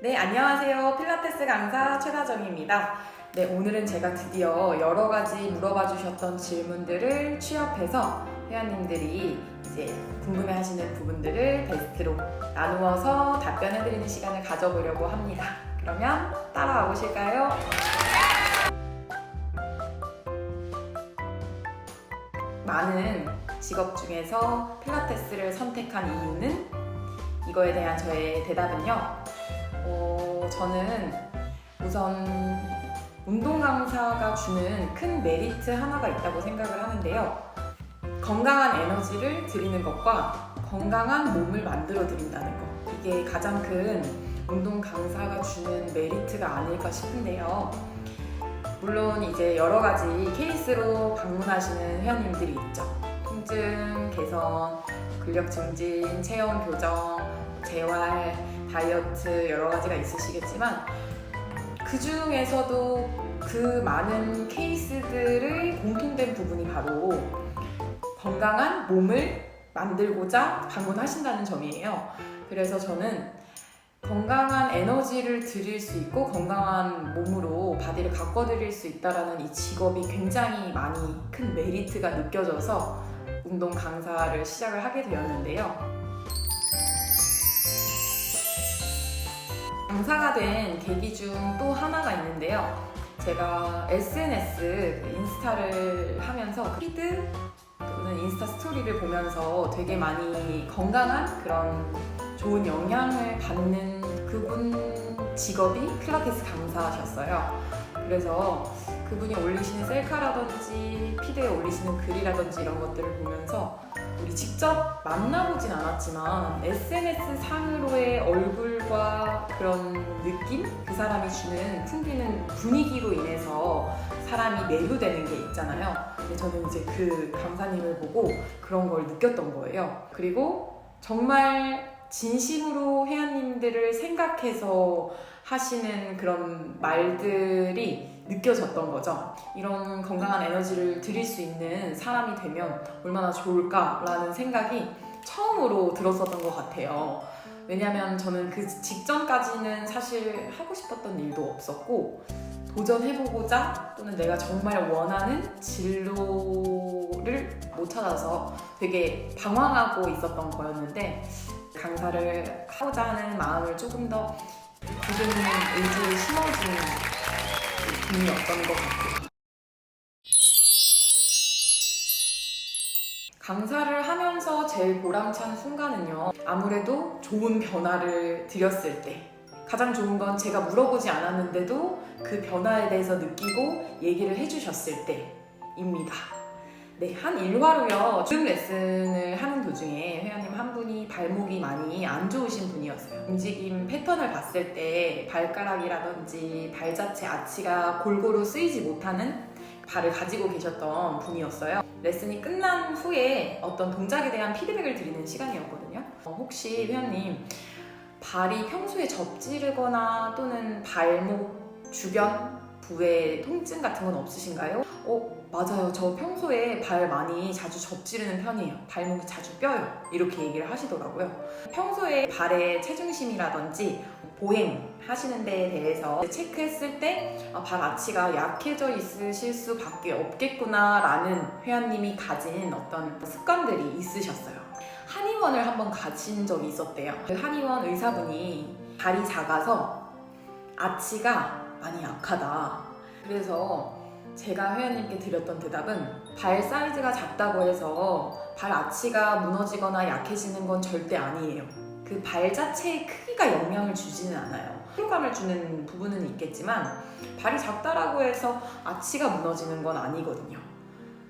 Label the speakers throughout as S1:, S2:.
S1: 네, 안녕하세요. 필라테스 강사 최다정입니다. 네, 오늘은 제가 드디어 여러 가지 물어봐 주셨던 질문들을 취합해서 회원님들이 이제 궁금해 하시는 부분들을 베스트로 나누어서 답변해 드리는 시간을 가져보려고 합니다. 그러면 따라와 보실까요? 많은 직업 중에서 필라테스를 선택한 이유는 이거에 대한 저의 대답은요. 저는 우선 운동 강사가 주는 큰 메리트 하나가 있다고 생각을 하는데요. 건강한 에너지를 드리는 것과 건강한 몸을 만들어 드린다는 것. 이게 가장 큰 운동 강사가 주는 메리트가 아닐까 싶은데요. 물론 이제 여러 가지 케이스로 방문하시는 회원님들이 있죠. 통증 개선, 근력 증진, 체형 교정, 재활, 다이어트 여러 가지가 있으시겠지만 그 중에서도 그 많은 케이스들의 공통된 부분이 바로 건강한 몸을 만들고자 방문하신다는 점이에요. 그래서 저는 건강한 에너지를 드릴 수 있고 건강한 몸으로 바디를 가꿔드릴 수 있다는 이 직업이 굉장히 많이 큰 메리트가 느껴져서 운동 강사를 시작을 하게 되었는데요. 강사가 된 계기 중 또 하나가 있는데요. 제가 SNS, 인스타를 하면서 피드 또는 인스타 스토리를 보면서 되게 많이 건강한 그런 좋은 영향을 받는 그분 직업이 필라테스 강사셨어요. 그래서 그분이 올리시는 셀카라든지 피드에 올리시는 글이라든지 이런 것들을 보면서 우리 직접 만나보진 않았지만 SNS 상으로의 얼굴과 그런 느낌? 그 사람이 주는 풍기는 분위기로 인해서 사람이 매료되는 게 있잖아요. 근데 저는 이제 그 강사님을 보고 그런 걸 느꼈던 거예요. 그리고 정말 진심으로 회원님들을 생각해서 하시는 그런 말들이 느껴졌던 거죠. 이런 건강한 에너지를 드릴 수 있는 사람이 되면 얼마나 좋을까라는 생각이 처음으로 들었었던 것 같아요. 왜냐면 저는 그 직전까지는 사실 하고 싶었던 일도 없었고 도전해보고자 또는 내가 정말 원하는 진로를 못 찾아서 되게 방황하고 있었던 거였는데 강사를 하고자 하는 마음을 조금 더 부수는 의지를 심어준 분이었던 것 같아요. 강사를 하면서 제일 보람찬 순간은요. 아무래도 좋은 변화를 드렸을 때 가장 좋은 건 제가 물어보지 않았는데도 그 변화에 대해서 느끼고 얘기를 해주셨을 때입니다. 네, 한 일화로요. 줌 레슨을 하는 도중에 회원님 한 분이 발목이 많이 안 좋으신 분이었어요. 움직임 패턴을 봤을 때 발가락이라든지 발 자체 아치가 골고루 쓰이지 못하는 발을 가지고 계셨던 분이었어요. 레슨이 끝난 후에 어떤 동작에 대한 피드백을 드리는 시간이었거든요. 혹시 회원님 발이 평소에 접지르거나 또는 발목 주변 부에 통증 같은 건 없으신가요? 맞아요. 저 평소에 발 많이 자주 접지르는 편이에요. 발목이 자주 뼈요. 이렇게 얘기를 하시더라고요. 평소에 발의 체중심이라든지 보행 하시는 데에 대해서 체크했을 때 발 아치가 약해져 있으실 수밖에 없겠구나 라는 회원님이 가진 어떤 습관들이 있으셨어요. 한의원을 한번 가신 적이 있었대요. 그 한의원 의사분이 발이 작아서 아치가 많이 약하다. 그래서 제가 회원님께 드렸던 대답은 발 사이즈가 작다고 해서 발 아치가 무너지거나 약해지는 건 절대 아니에요. 그 발 자체의 크기가 영향을 주지는 않아요. 피로감을 주는 부분은 있겠지만 발이 작다라고 해서 아치가 무너지는 건 아니거든요.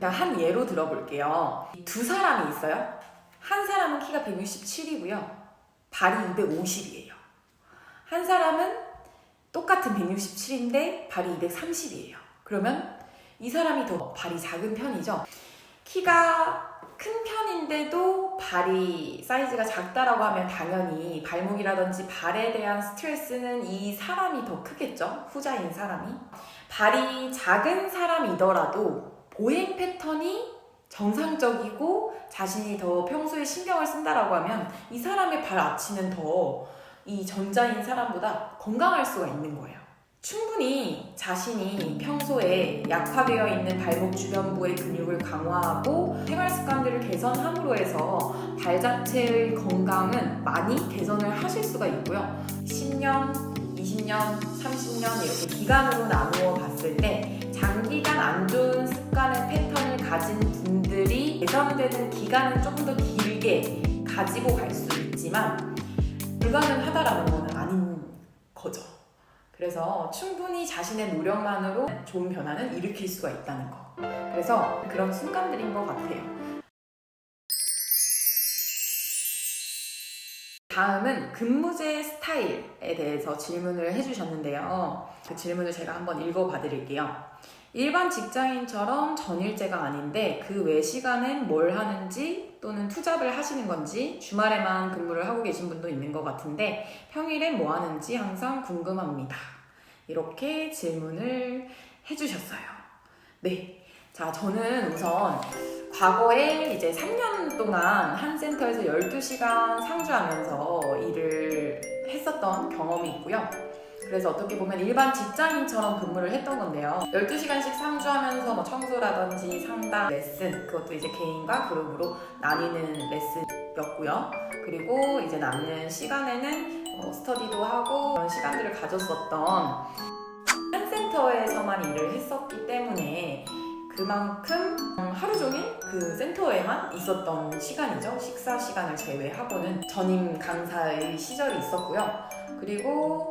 S1: 한 예로 들어볼게요. 두 사람이 있어요. 한 사람은 키가 167이고요. 발이 250이에요. 한 사람은 똑같은 167인데 발이 230이에요. 그러면 이 사람이 더 발이 작은 편이죠. 키가 큰 편인데도 발이 사이즈가 작다라고 하면 당연히 발목이라든지 발에 대한 스트레스는 이 사람이 더 크겠죠. 후자인 사람이. 발이 작은 사람이더라도 보행 패턴이 정상적이고 자신이 더 평소에 신경을 쓴다라고 하면 이 사람의 발 아치는 더 이 전자인 사람보다 건강할 수가 있는 거예요. 충분히 자신이 평소에 약화되어 있는 발목 주변부의 근육을 강화하고 생활 습관들을 개선함으로 해서 발 자체의 건강은 많이 개선을 하실 수가 있고요. 10년, 20년, 30년 이렇게 기간으로 나누어 봤을 때 장기간 안 좋은 습관의 패턴을 가진 분들이 개선되는 기간은 조금 더 길게 가지고 갈 수 있지만 불가능하다라는 건 아닌 거죠. 그래서 충분히 자신의 노력만으로 좋은 변화는 일으킬 수가 있다는 거. 그래서 그런 순간들인 것 같아요. 다음은 근무제 스타일에 대해서 질문을 해주셨는데요. 그 질문을 제가 한번 읽어봐 드릴게요. 일반 직장인처럼 전일제가 아닌데 그 외 시간엔 뭘 하는지 또는 투잡을 하시는 건지 주말에만 근무를 하고 계신 분도 있는 것 같은데 평일엔 뭐 하는지 항상 궁금합니다. 이렇게 질문을 해주셨어요. 네. 자, 저는 우선 과거에 이제 3년 동안 한 센터에서 12시간 상주하면서 일을 했었던 경험이 있고요. 그래서 어떻게 보면 일반 직장인처럼 근무를 했던 건데요. 12시간씩 상주하면서 뭐 청소라든지 상담, 레슨, 그것도 이제 개인과 그룹으로 나뉘는 레슨이었고요. 그리고 이제 남는 시간에는 스터디도 하고 그런 시간들을 가졌었던 한 센터에서만 일을 했었기 때문에 그만큼 하루 종일 그 센터에만 있었던 시간이죠. 식사 시간을 제외하고는 전임 강사의 시절이 있었고요. 그리고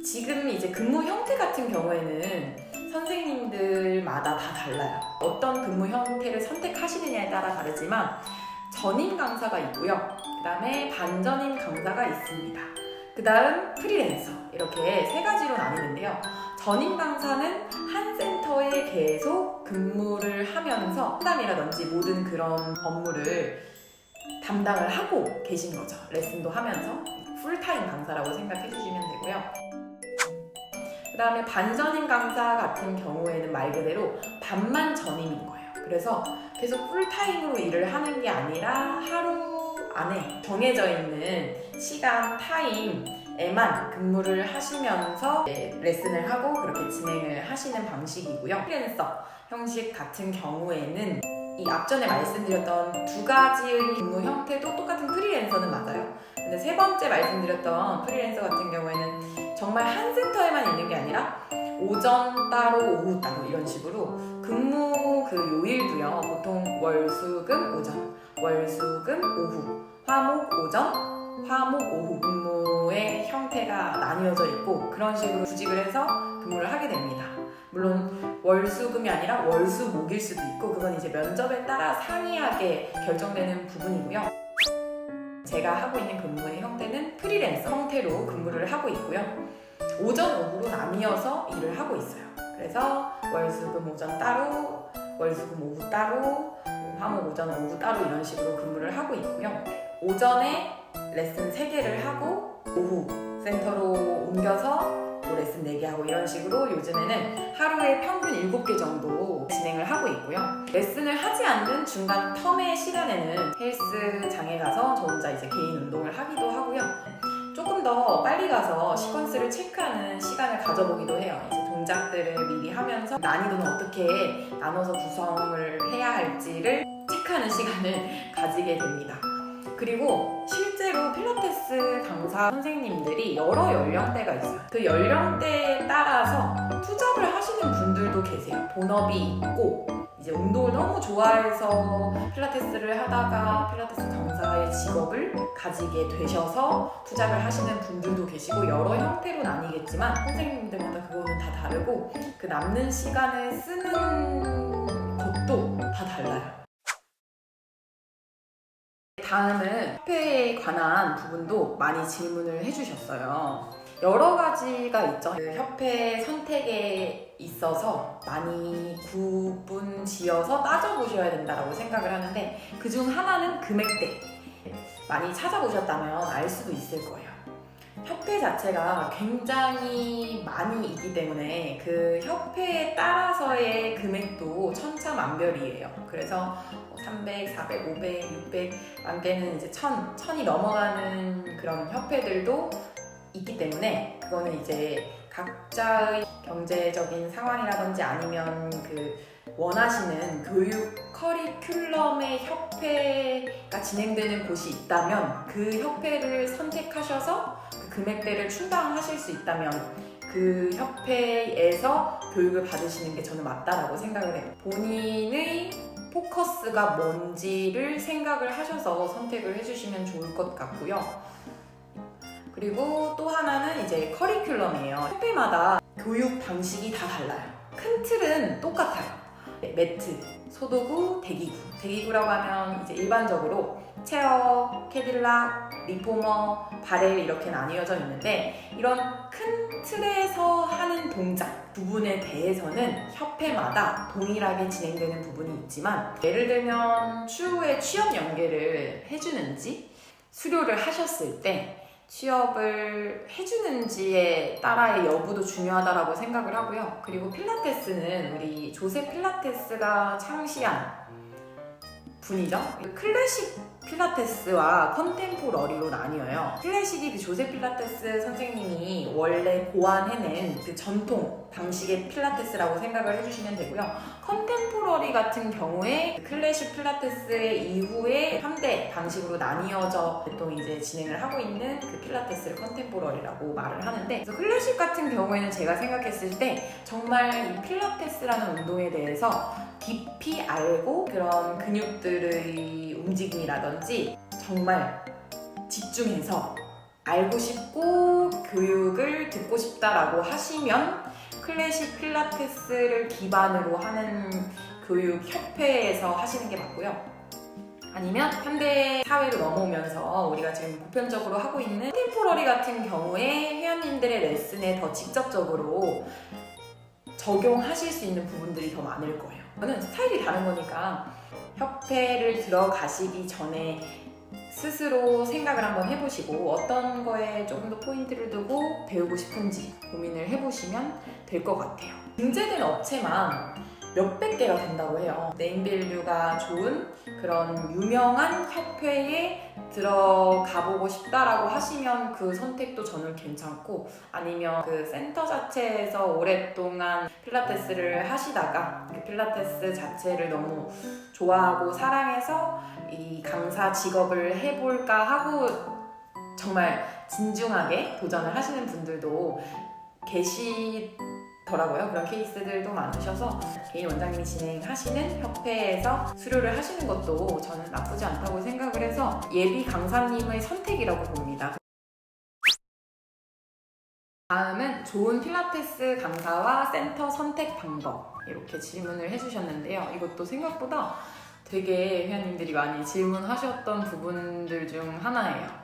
S1: 지금 이제 근무 형태 같은 경우에는 선생님들마다 다 달라요. 어떤 근무 형태를 선택하시느냐에 따라 다르지만 전임 강사가 있고요. 그 다음에 반전임 강사가 있습니다. 그 다음 프리랜서 이렇게 세 가지로 나뉘는데요. 전임 강사는 한 센터에 계속 근무를 하면서 상담이라든지 모든 그런 업무를 담당을 하고 계신 거죠. 레슨도 하면서 풀타임 강사라고 생각해 주시면 되고요. 그 다음에 반전임 강사 같은 경우에는 말 그대로 반만 전임인 거예요. 그래서 계속 풀타임으로 일을 하는 게 아니라 하루 안에 정해져 있는 시간, 타임에만 근무를 하시면서 레슨을 하고 그렇게 진행을 하시는 방식이고요. 프리랜서 형식 같은 경우에는 이 앞전에 말씀드렸던 두 가지의 근무 형태도 똑같은 프리랜서는 맞아요. 근데 세 번째 말씀드렸던 프리랜서 같은 경우에는 정말 한 센터에만 있는 게 아니라 오전 따로 오후 따로 이런 식으로 근무 그 요일도요. 보통 월, 수, 금, 오전, 월, 수, 금, 오후, 화목, 오전, 화목, 오후 근무의 형태가 나뉘어져 있고 그런 식으로 구직을 해서 근무를 하게 됩니다. 물론 월수금이 아니라 월수목일 수도 있고 그건 이제 면접에 따라 상이하게 결정되는 부분이고요. 제가 하고 있는 근무의 형태는 프리랜서 형태로 근무를 하고 있고요. 오전, 오후로 나뉘어서 일을 하고 있어요. 그래서 월수금 오전 따로, 월수금 오후 따로, 화목 오전, 오후 따로 이런 식으로 근무를 하고 있고요. 오전에 레슨 3개를 하고 오후 센터로 옮겨서 또 레슨 4개 하고 이런 식으로 요즘에는 하루에 평균 7개 정도 진행을 하고 있고요. 레슨을 하지 않는 중간 텀의 시간에는 헬스장에 가서 저 혼자 이제 개인 운동을 하기도 하고요. 조금 더 빨리 가서 시퀀스를 체크하는 시간을 가져보기도 해요. 이제 동작들을 미리 하면서 난이도는 어떻게 나눠서 구성을 해야 할지를 체크하는 시간을 가지게 됩니다. 그리고 실제로 필라테스 강사 선생님들이 여러 연령대가 있어요. 그 연령대에 따라서 투잡을 하시는 분들도 계세요. 본업이 있고 이제 운동을 너무 좋아해서 필라테스를 하다가 필라테스 강사의 직업을 가지게 되셔서 투잡을 하시는 분들도 계시고 여러 형태로 나뉘겠지만 선생님들마다 그거는 다 다르고 그 남는 시간에 쓰는 것도 다 달라요. 다음은 협회에 관한 부분도 많이 질문을 해주셨어요. 여러 가지가 있죠. 그 협회 선택에 있어서 많이 구분 지어서 따져보셔야 된다고 생각을 하는데 그중 하나는 금액대. 많이 찾아보셨다면 알 수도 있을 거예요. 협회 자체가 굉장히 많이 있기 때문에 그 협회에 따라서의 금액도 천차만별이에요. 그래서 300, 400, 500, 600, 많게는 이제 1000이 넘어가는 그런 협회들도 있기 때문에 그거는 이제 각자의 경제적인 상황이라든지 아니면 그 원하시는 교육 커리큘럼의 협회가 진행되는 곳이 있다면 그 협회를 선택하셔서 그 금액대를 충당하실 수 있다면 그 협회에서 교육을 받으시는 게 저는 맞다라고 생각을 해요. 본인의 포커스가 뭔지를 생각을 하셔서 선택을 해주시면 좋을 것 같고요. 그리고 또 하나는 이제 커리큘럼이에요. 협회마다 교육 방식이 다 달라요. 큰 틀은 똑같아요. 매트, 소도구, 대기구. 대기구라고 하면 이제 일반적으로 체어, 캐딜락, 리포머, 바렐 이렇게 나뉘어져 있는데 이런 큰 틀에서 하는 동작 부분에 대해서는 협회마다 동일하게 진행되는 부분이 있지만 예를 들면 추후에 취업 연계를 해주는지 수료를 하셨을 때 취업을 해주는지에 따라의 여부도 중요하다고 생각을 하고요. 그리고 필라테스는 우리 조세 필라테스가 창시한 분이죠. 클래식 필라테스와 컨템포러리로 나뉘어요. 클래식이 조세 필라테스 선생님이 원래 고안해낸 그 전통 방식의 필라테스라고 생각을 해주시면 되고요. 컨템포러리 같은 경우에 클래식 필라테스의 이후에 3대 방식으로 나뉘어져 보통 이제 진행을 하고 있는 그 필라테스를 컨템포러리라고 말을 하는데 그래서 클래식 같은 경우에는 제가 생각했을 때 정말 이 필라테스라는 운동에 대해서 깊이 알고 그런 근육들의 움직임이라든지 정말 집중해서 알고 싶고 교육을 듣고 싶다라고 하시면 클래식 필라테스를 기반으로 하는 교육협회에서 하시는 게 맞고요. 아니면 현대 사회로 넘어오면서 우리가 지금 보편적으로 하고 있는 컨템포러리 같은 경우에 회원님들의 레슨에 더 직접적으로 적용하실 수 있는 부분들이 더 많을 거예요. 저는 스타일이 다른 거니까 협회를 들어가시기 전에 스스로 생각을 한번 해보시고 어떤 거에 조금 더 포인트를 두고 배우고 싶은지 고민을 해보시면 될 것 같아요. 등재된 업체만 몇백 개가 된다고 해요. 네임밸류가 좋은 그런 유명한 협회에 들어가보고 싶다라고 하시면 그 선택도 저는 괜찮고 아니면 그 센터 자체에서 오랫동안 필라테스를 하시다가 그 필라테스 자체를 너무 좋아하고 사랑해서 이 강사 직업을 해볼까 하고 정말 진중하게 도전을 하시는 분들도 계시더라고요. 그런 케이스들도 많으셔서 개인 원장님이 진행하시는 협회에서 수료를 하시는 것도 저는 나쁘지 않다고 생각을 해서 예비 강사님의 선택이라고 봅니다. 다음은 좋은 필라테스 강사와 센터 선택 방법 이렇게 질문을 해주셨는데요. 이것도 생각보다 되게 회원님들이 많이 질문하셨던 부분들 중 하나예요.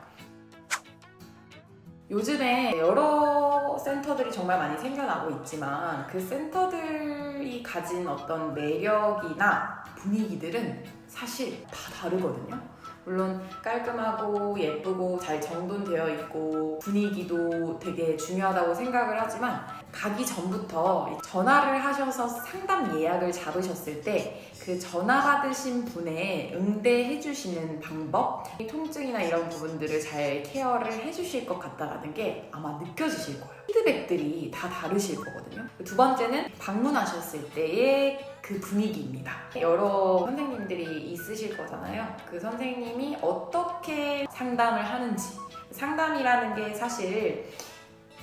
S1: 요즘에 여러 센터들이 정말 많이 생겨나고 있지만 그 센터들이 가진 어떤 매력이나 분위기들은 사실 다 다르거든요. 물론 깔끔하고 예쁘고 잘 정돈되어 있고 분위기도 되게 중요하다고 생각을 하지만 가기 전부터 전화를 하셔서 상담 예약을 잡으셨을 때 그 전화 받으신 분의 응대해 주시는 방법, 통증이나 이런 부분들을 잘 케어를 해주실 것 같다는 게 아마 느껴지실 거예요. 피드백들이 다 다르실 거거든요. 두 번째는 방문하셨을 때의 그 분위기입니다. 여러 선생님들이 있으실 거잖아요. 그 선생님이 어떻게 상담을 하는지, 상담이라는 게 사실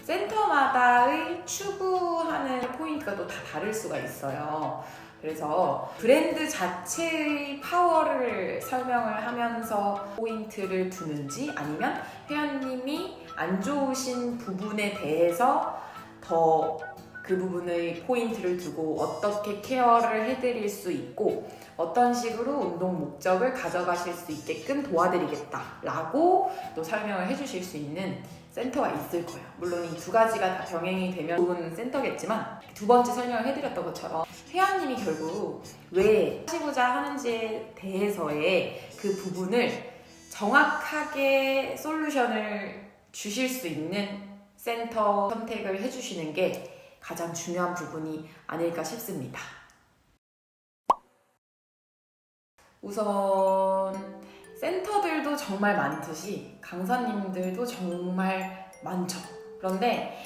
S1: 센터마다의 추구하는 포인트가 또 다 다를 수가 있어요. 그래서 브랜드 자체의 파워를 설명을 하면서 포인트를 두는지 아니면 회원님이 안 좋으신 부분에 대해서 더 그 부분의 포인트를 두고 어떻게 케어를 해드릴 수 있고 어떤 식으로 운동 목적을 가져가실 수 있게끔 도와드리겠다라고 또 설명을 해주실 수 있는 센터가 있을 거예요. 물론 이 두 가지가 다 병행이 되면 좋은 센터겠지만 두 번째 설명을 해드렸던 것처럼 회원님이 결국 왜 하시고자 하는지에 대해서의 그 부분을 정확하게 솔루션을 주실 수 있는 센터 선택을 해주시는 게 가장 중요한 부분이 아닐까 싶습니다. 우선 센터들도 정말 많듯이 강사님들도 정말 많죠. 그런데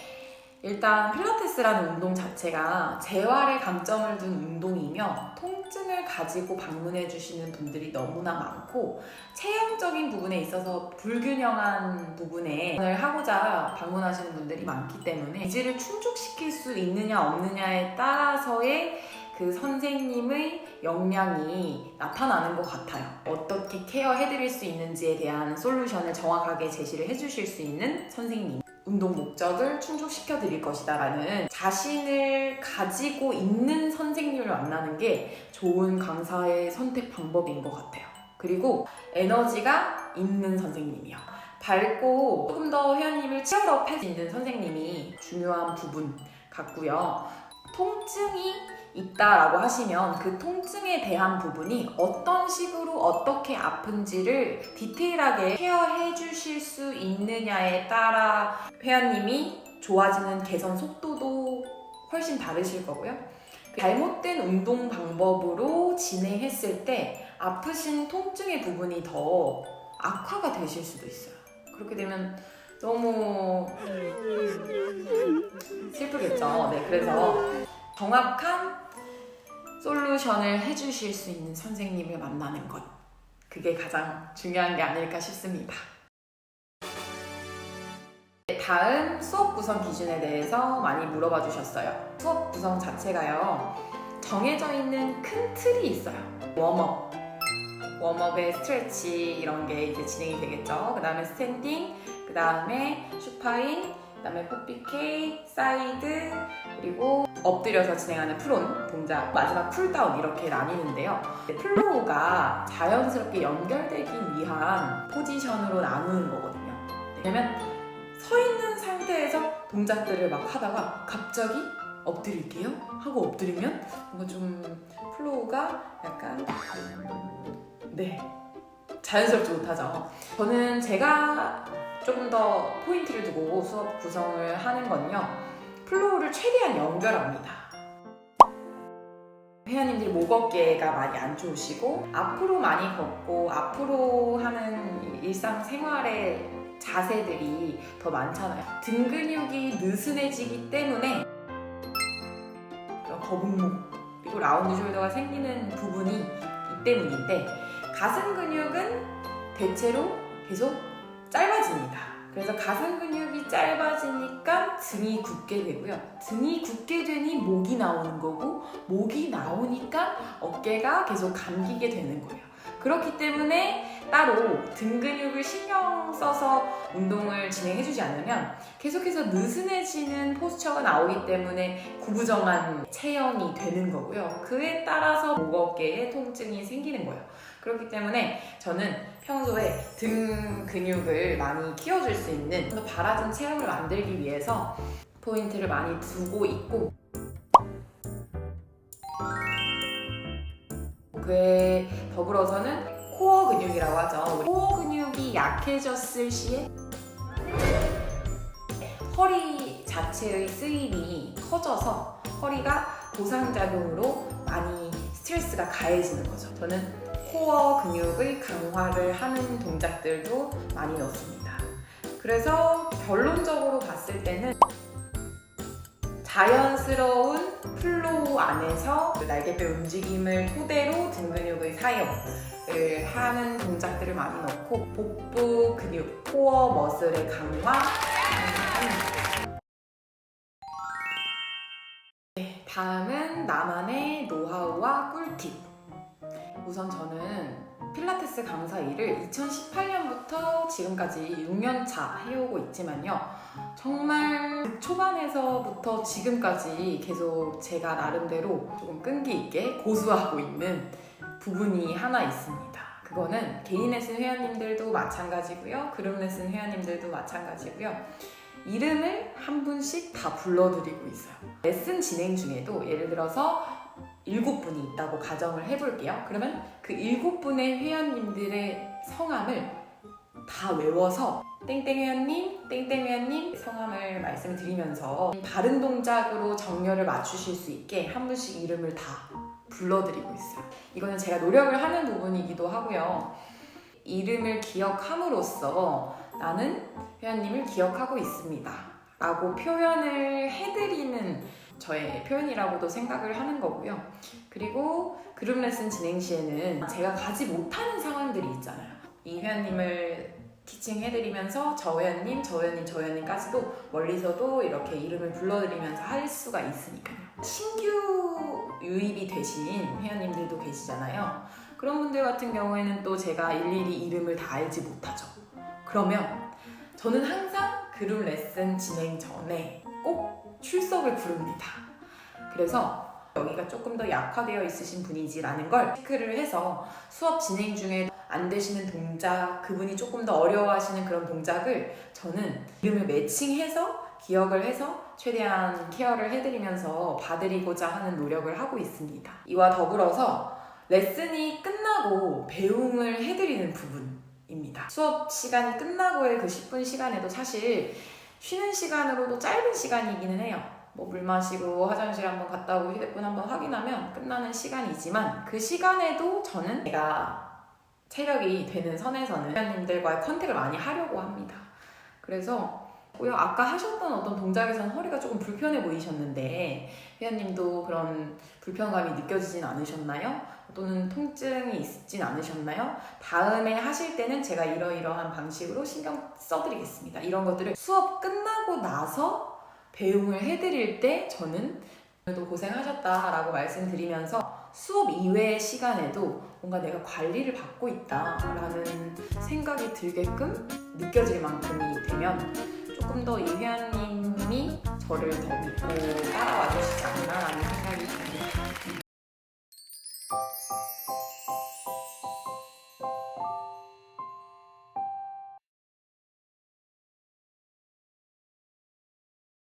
S1: 일단 필라테스라는 운동 자체가 재활에 강점을 둔 운동이며 통증을 가지고 방문해 주시는 분들이 너무나 많고 체형적인 부분에 있어서 불균형한 부분에 하고자 방문하시는 분들이 많기 때문에 니즈를 충족시킬 수 있느냐 없느냐에 따라서의 그 선생님의 역량이 나타나는 것 같아요. 어떻게 케어해드릴 수 있는지에 대한 솔루션을 정확하게 제시를 해주실 수 있는 선생님, 운동 목적을 충족시켜 드릴 것이다 라는 자신을 가지고 있는 선생님을 만나는 게 좋은 강사의 선택 방법인 것 같아요. 그리고 에너지가 있는 선생님이요. 밝고 조금 더 회원님을 치열업 할 수 있는 선생님이 중요한 부분 같고요. 통증이 있다라고 하시면 그 통증에 대한 부분이 어떤 식으로 어떻게 아픈지를 디테일하게 케어해 주실 수 있느냐에 따라 회원님이 좋아지는 개선 속도도 훨씬 다르실 거고요. 잘못된 운동 방법으로 진행했을 때 아프신 통증의 부분이 더 악화가 되실 수도 있어요. 그렇게 되면 너무 슬프겠죠. 네, 그래서 정확한 솔루션을 해주실 수 있는 선생님을 만나는 것, 그게 가장 중요한 게 아닐까 싶습니다. 다음 수업 구성 기준에 대해서 많이 물어봐 주셨어요. 수업 구성 자체가요, 정해져 있는 큰 틀이 있어요. 웜업에 스트레치 이런 게 이제 진행이 되겠죠. 그 다음에 스탠딩, 그 다음에 슈파인, 그 다음에 포피케이, 사이드, 그리고 엎드려서 진행하는 프론 동작, 마지막 쿨다운 이렇게 나뉘는데요. 플로우가 자연스럽게 연결되기 위한 포지션으로 나누는 거거든요. 왜냐면 서 있는 상태에서 동작들을 막 하다가 갑자기 엎드릴게요 하고 엎드리면 뭔가 좀 플로우가 약간 자연스럽지 못하죠. 저는 제가 조금 더 포인트를 두고 수업 구성을 하는 건요, 플로우를 최대한 연결합니다. 회원님들이 목 어깨가 많이 안 좋으시고 앞으로 많이 걷고 앞으로 하는 일상생활의 자세들이 더 많잖아요. 등 근육이 느슨해지기 때문에 거북목 그리고 라운드 숄더가 생기는 부분이 이 때문인데, 가슴 근육은 대체로 계속 짧아집니다. 그래서 가슴 근육이 짧아지니까 등이 굳게 되고요. 등이 굳게 되니 목이 나오는 거고, 목이 나오니까 어깨가 계속 감기게 되는 거예요. 그렇기 때문에 따로 등 근육을 신경 써서 운동을 진행해주지 않으면 계속해서 느슨해지는 포스처가 나오기 때문에 구부정한 체형이 되는 거고요. 그에 따라서 목 어깨에 통증이 생기는 거예요. 그렇기 때문에 저는 평소에 등 근육을 많이 키워줄 수 있는 더 바라진 체형을 만들기 위해서 포인트를 많이 두고 있고, 그에 더불어서는 코어 근육이라고 하죠. 코어 근육이 약해졌을 시에 허리 자체의 쓰임이 커져서 허리가 고상작용으로 많이 스트레스가 가해지는 거죠. 저는 코어 근육의 강화를 하는 동작들도 많이 넣습니다. 그래서 결론적으로 봤을 때는 자연스러운 플로우 안에서 날개뼈 움직임을 토대로 등 근육의 사용을 하는 동작들을 많이 넣고, 복부 근육, 코어 머슬의 강화. 다음은 나만의 노하우와 꿀팁. 우선 저는 필라테스 강사 일을 2018년부터 지금까지 6년차 해오고 있지만요, 정말 초반에서부터 지금까지 계속 제가 나름대로 조금 끈기 있게 고수하고 있는 부분이 하나 있습니다. 그거는 개인 레슨 회원님들도 마찬가지고요, 그룹 레슨 회원님들도 마찬가지고요, 이름을 한 분씩 다 불러드리고 있어요. 레슨 진행 중에도 예를 들어서 7분이 있다고 가정을 해볼게요. 그러면 그 7분의 회원님들의 성함을 다 외워서 땡땡 회원님, 땡땡 회원님 성함을 말씀드리면서 바른 동작으로 정렬을 맞추실 수 있게 한 분씩 이름을 다 불러드리고 있어요. 이거는 제가 노력을 하는 부분이기도 하고요. 이름을 기억함으로써 나는 회원님을 기억하고 있습니다 라고 표현을 해드리는 저의 표현이라고도 생각을 하는 거고요. 그리고 그룹 레슨 진행 시에는 제가 가지 못하는 상황들이 있잖아요. 이 회원님을 티칭해드리면서 저 회원님, 저 회원님, 저 회원님까지도 멀리서도 이렇게 이름을 불러드리면서 할 수가 있으니까요. 신규 유입이 되신 회원님들도 계시잖아요. 그런 분들 같은 경우에는 또 제가 일일이 이름을 다 알지 못하죠. 그러면 저는 항상 그룹 레슨 진행 전에 꼭 출석을 부릅니다. 그래서 여기가 조금 더 약화되어 있으신 분이지라는 걸 체크를 해서 수업 진행 중에 안 되시는 동작, 그분이 조금 더 어려워하시는 그런 동작을 저는 이름을 매칭해서 기억을 해서 최대한 케어를 해드리면서 봐드리고자 하는 노력을 하고 있습니다. 이와 더불어서 레슨이 끝나고 배웅을 해드리는 부분입니다. 수업 시간이 끝나고의 그 10분 시간에도 사실 쉬는 시간으로도 짧은 시간이기는 해요. 뭐 물 마시고 화장실 한번 갔다 오고 휴대폰 한번 확인하면 끝나는 시간이지만 그 시간에도 저는 제가 체력이 되는 선에서는 회원님들과의 컨택을 많이 하려고 합니다. 그래서 아까 하셨던 어떤 동작에서는 허리가 조금 불편해 보이셨는데 회원님도 그런 불편감이 느껴지진 않으셨나요? 또는 통증이 있진 않으셨나요? 다음에 하실 때는 제가 이러이러한 방식으로 신경 써드리겠습니다. 이런 것들을 수업 끝나고 나서 배웅을 해드릴 때 저는 오늘도 고생하셨다라고 말씀드리면서 수업 이외의 시간에도 뭔가 내가 관리를 받고 있다라는 생각이 들게끔 느껴질 만큼이 되면 조금 더 이 회원님이 저를 더 믿고 따라와 주시지 않나라는 생각이 듭니다.